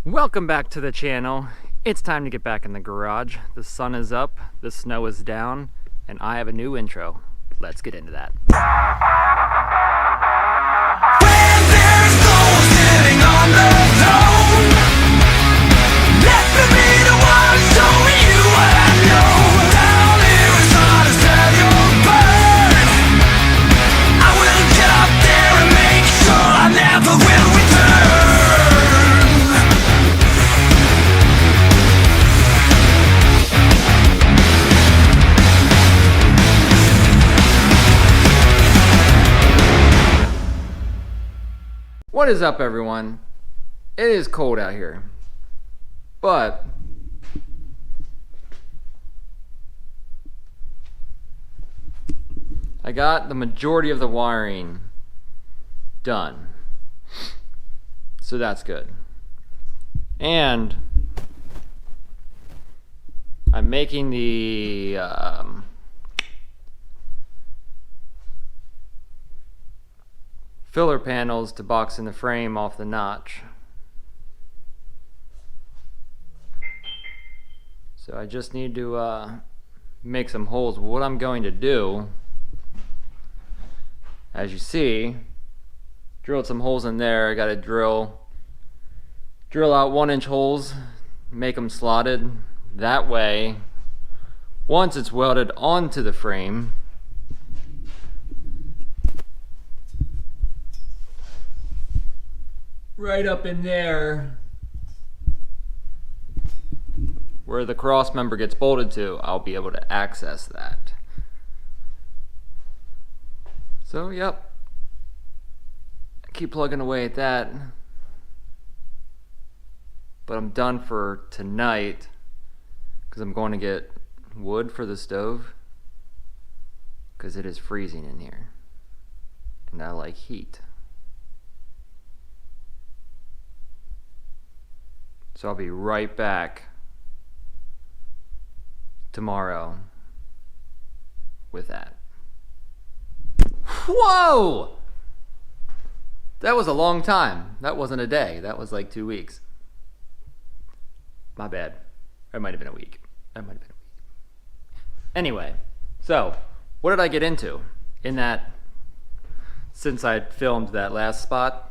Welcome back to the channel. It's time to get back in the garage. The sun is up, the snow is down, and I have a new intro. Let's get into that. When there's no sitting on the throne, let me be the one showing you what I know. Down here is hard as hell you'll burn. I will get up there and make sure I never will return. What is up, everyone? It is cold out here, but I got the majority of the wiring done, so that's good. And I'm making the filler panels to box in the frame off the notch. So I just need to make some holes. What I'm going to do, as you see, drilled some holes in there. I got to drill out 1-inch holes, make them slotted. That way, once it's welded onto the frame, right up in there where the cross member gets bolted to, I'll be able to access that. So yep, keep plugging away at that, but I'm done for tonight because I'm going to get wood for the stove because it is freezing in here and I like heat. So I'll be right back tomorrow with that. Whoa! That was a long time. That wasn't a day. That was like 2 weeks. My bad. It might have been a week. Anyway, so what did I get into in that since I filmed that last spot?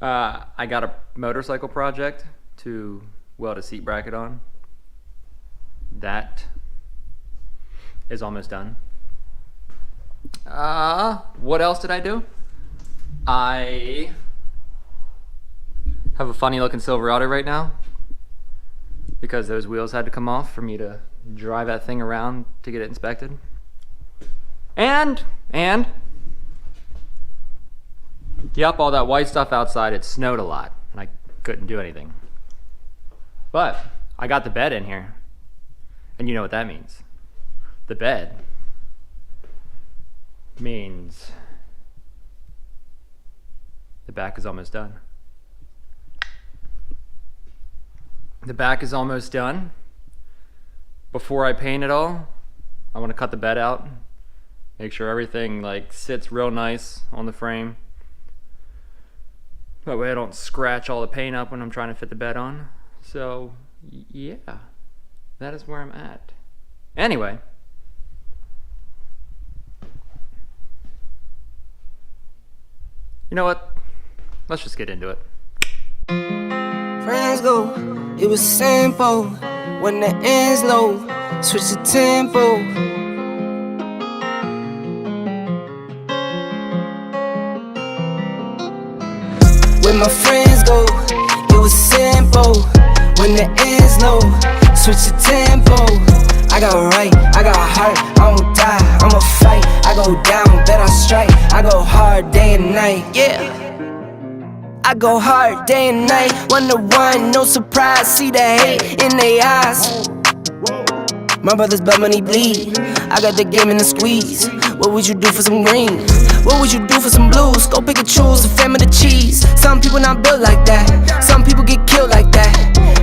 I got a motorcycle project to weld a seat bracket on. That is almost done. What else did I do? I have a funny looking Silverado right now because those wheels had to come off for me to drive that thing around to get it inspected. And yep, all that white stuff outside, it snowed a lot, and I couldn't do anything. But I got the bed in here, and you know what that means. The bed means the back is almost done. The back is almost done. Before I paint it all, I want to cut the bed out, make sure everything like sits real nice on the frame. That way I don't scratch all the paint up when I'm trying to fit the bed on. So, yeah, that is where I'm at. Anyway, you know what? Let's just get into it. Friends go, it was simple. When the end's low, switch the tempo. When my friends go, it was simple. When the end's low, switch the tempo. I got right, I got heart, I won't die, I'ma fight. I go down, bet I strike. I go hard day and night, yeah. I go hard day and night. 1 to 1, no surprise. See the hate in their eyes. My brothers blood money bleed. I got the game in the squeeze. What would you do for some green? What would you do for some blues? Go pick and choose the family the cheese. Some people not built like that. Some people get killed like that.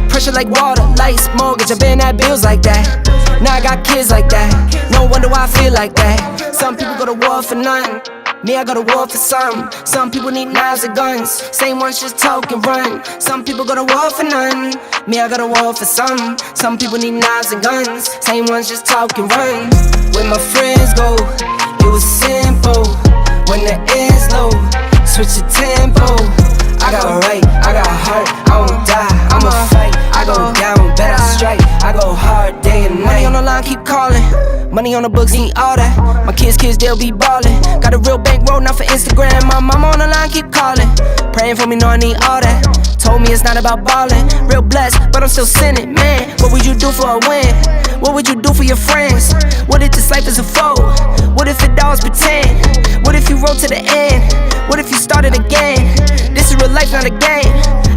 Pressure like water, lights, mortgage. I been at bills like that. Now I got kids like that. No wonder why I feel like that. Some people go to war for nothing. Me, I go to war for some. Some people need knives and guns. Same ones just talk and run. Some people go to war for none. Me, I go to war for some. Some people need knives and guns. Same ones just talk and run. Where my friends go, it was simple. When the end's low, switch the tempo. I got right, I got heart, I won't die, I'ma fight. I go down, bet I strike, I go hard day and night. Money on the line, keep calling. Money on the books, need all that. My kids, they'll be ballin'. Got a real bankroll, not for Instagram. My mama on the line, keep calling. Praying for me, know I need all that. Told me it's not about ballin'. Real blessed, but I'm still sinning, man. What would you do for a win? What would you do for your friends? What if this life is a foe? What if it all is pretend? What if you roll to the end? What if you started again? This is real life, not a game.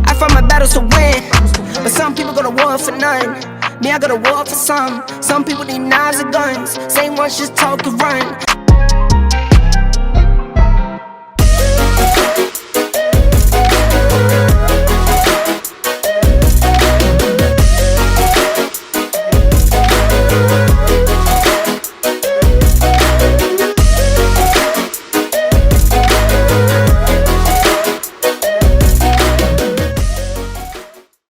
I fight my battles to win. But some people go to war for none. Me, I go to war for some. Some people need knives and guns. Same ones just talk and run.